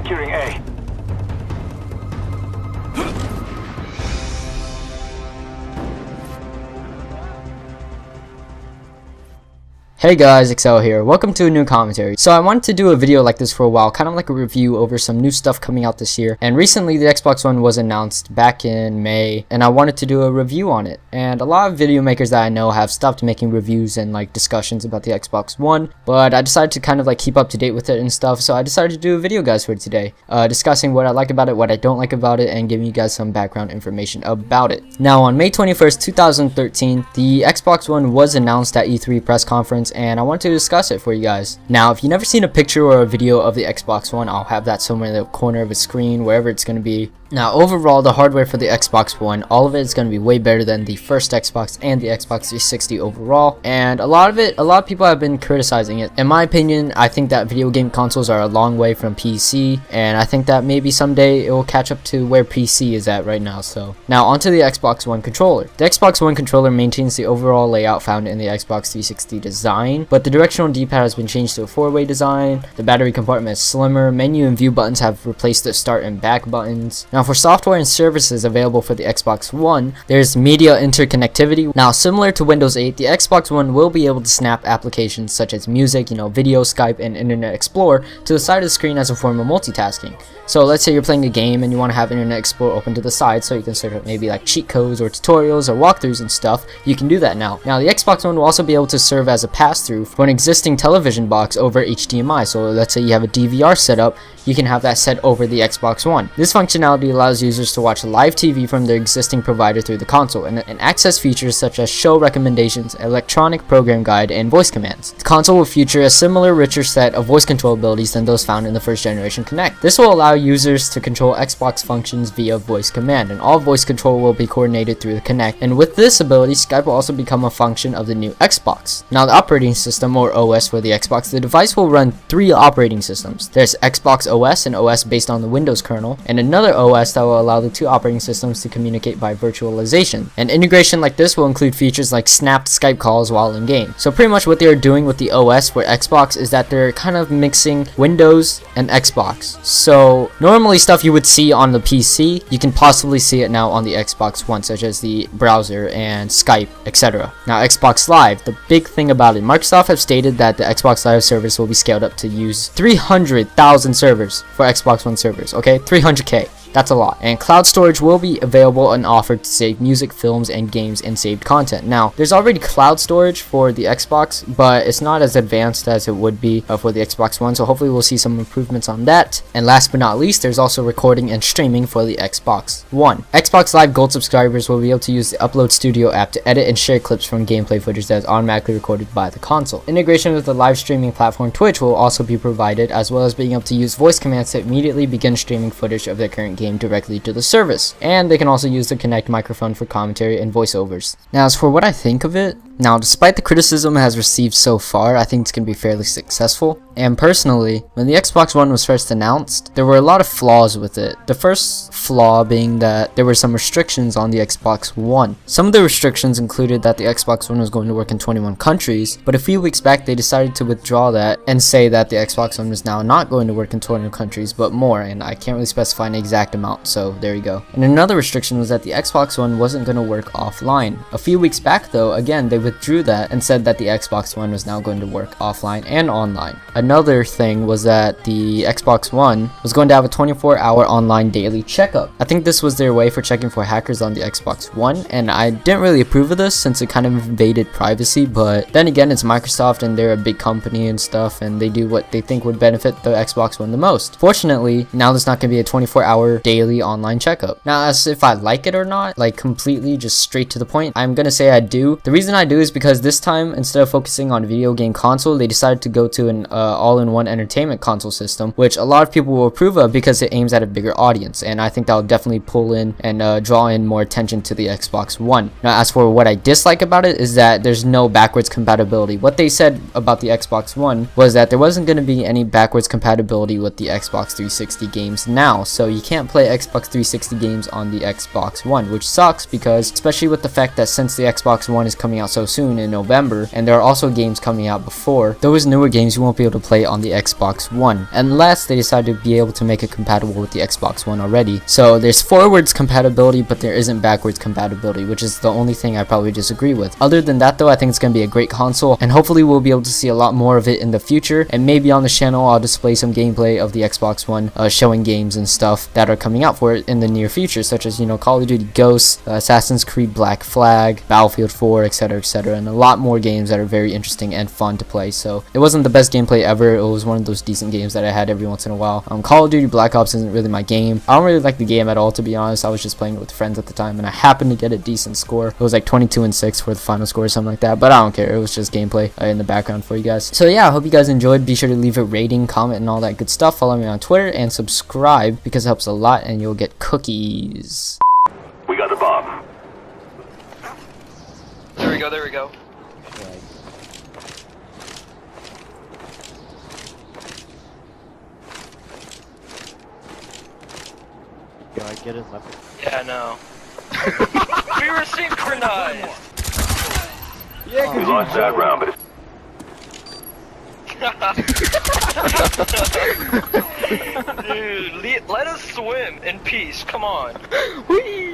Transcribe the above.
Securing A. Hey guys, Excel here. Welcome to a new commentary. So I wanted to do a video like this for a while, kind of like a review over some new stuff coming out this year. And recently the Xbox One was announced back in May, and I wanted to do a review on it. And a lot of video makers that I know have stopped making reviews and like discussions about the Xbox One, but I decided to kind of like keep up to date with it and stuff. So I decided to do a video guys for today, discussing what I like about it, what I don't like about it, and giving you guys some background information about it. Now on May 21st, 2013, the Xbox One was announced at E3 press conference, and I want to discuss it for you guys. Now, if you've never seen a picture or a video of the Xbox One, I'll have that somewhere in the corner of the screen, wherever it's going to be. Now, overall, the hardware for the Xbox One, all of it is going to be way better than the first Xbox and the Xbox 360 overall. And a lot of people have been criticizing it. In my opinion, I think that video game consoles are a long way from PC, and I think that maybe someday it will catch up to where PC is at right now. So, now onto the Xbox One controller. The Xbox One controller maintains the overall layout found in the Xbox 360 design, but the directional D-pad has been changed to a four-way design. The battery compartment is slimmer. Menu and view buttons have replaced the start and back buttons. Now, for software and services available for the Xbox One, there's media interconnectivity. Now, similar to Windows 8, the Xbox One will be able to snap applications such as music, video, Skype, and Internet Explorer to the side of the screen as a form of multitasking. So let's say you're playing a game and you want to have Internet Explorer open to the side so you can search up maybe like cheat codes or tutorials or walkthroughs and stuff. You can do that now. Now, the Xbox One will also be able to serve as a pass-through for an existing television box over HDMI. So let's say you have a DVR set up, you can have that set over the Xbox One. This functionality allows users to watch live TV from their existing provider through the console and access features such as show recommendations, electronic program guide, and voice commands. The console will feature a similar richer set of voice control abilities than those found in the first generation Kinect. This will allow users to control Xbox functions via voice command, and all voice control will be coordinated through the Kinect. And with this ability, Skype will also become a function of the new Xbox. Now, the operating system, or OS, for the Xbox, the device will run 3 operating systems. There's Xbox OS, an OS based on the Windows kernel, and another OS that will allow the 2 operating systems to communicate by virtualization. And integration like this will include features like snapped Skype calls while in game. So pretty much what they are doing with the OS for Xbox is that they're kind of mixing Windows and Xbox. So normally stuff you would see on the PC, you can possibly see it now on the Xbox One, such as the browser and Skype, etc. Now, Xbox Live, the big thing about it, Microsoft have stated that the Xbox Live service will be scaled up to use 300,000 servers for Xbox One servers, okay? 300K. That's a lot. And cloud storage will be available and offered to save music, films, and games and saved content. Now, there's already cloud storage for the Xbox, but it's not as advanced as it would be for the Xbox One, so hopefully we'll see some improvements on that. And last but not least, there's also recording and streaming for the Xbox One. Xbox Live Gold subscribers will be able to use the Upload Studio app to edit and share clips from gameplay footage that is automatically recorded by the console. Integration with the live streaming platform Twitch will also be provided, as well as being able to use voice commands to immediately begin streaming footage of their current game directly to the service. And they can also use the Kinect microphone for commentary and voiceovers. Now, as for what I think of it, now, despite the criticism it has received so far, I think it's going to be fairly successful. And personally, when the Xbox One was first announced, there were a lot of flaws with it. The first flaw being that there were some restrictions on the Xbox One. Some of the restrictions included that the Xbox One was going to work in 21 countries, but a few weeks back they decided to withdraw that and say that the Xbox One is now not going to work in 21 countries, but more, and I can't really specify an exact amount, so there you go. And another restriction was that the Xbox One wasn't going to work offline. A few weeks back though, again, they withdrew that and said that the Xbox One was now going to work offline and online. Another thing was that the Xbox One was going to have a 24-hour online daily checkup. I think this was their way for checking for hackers on the Xbox One, and I didn't really approve of this since it kind of invaded privacy, but then again, it's Microsoft and they're a big company and stuff, and they do what they think would benefit the Xbox One the most. Fortunately, now there's not going to be a 24-hour daily online checkup. Now, as if I like it or not, like completely just straight to the point, I'm going to say I do. The reason I do is because this time, instead of focusing on video game console, they decided to go to an all-in-one entertainment console system, which a lot of people will approve of because it aims at a bigger audience, and I think that'll definitely pull in and draw in more attention to the Xbox One. Now, as for what I dislike about it is that there's no backwards compatibility. What they said about the Xbox One was that there wasn't going to be any backwards compatibility with the Xbox 360 games now, so you can't play Xbox 360 games on the Xbox One, which sucks because, especially with the fact that since the Xbox One is coming out so so soon in November, and there are also games coming out before those newer games you won't be able to play on the Xbox One unless they decide to be able to make it compatible with the Xbox One already. So there's forwards compatibility, but there isn't backwards compatibility, which is the only thing I probably disagree with. Other than that though, I think it's going to be a great console, and hopefully we'll be able to see a lot more of it in the future, and maybe on the channel I'll display some gameplay of the Xbox One, showing games and stuff that are coming out for it in the near future, such as, you know, Call of Duty Ghosts, Assassin's Creed Black Flag, Battlefield 4, etc., and a lot more games that are very interesting and fun to play. So it wasn't the best gameplay ever, it was one of those decent games that I had every once in a while. Call of Duty Black Ops isn't really my game. I don't really like the game at all, to be honest. I was just playing it with friends at the time, and I happened to get a decent score. It was like 22-6 for the final score or something like that, but I don't care. It was just gameplay in the background for you guys. So yeah, I hope you guys enjoyed. Be sure to leave a rating, comment, and all that good stuff. Follow me on Twitter and subscribe because it helps a lot, and you'll get cookies. We got the bomb. There we go, there we go. Yo, I get his left. Yeah, no. We were synchronized! Yeah, We launched that round, but Dude, let us swim in peace, come on. Whee!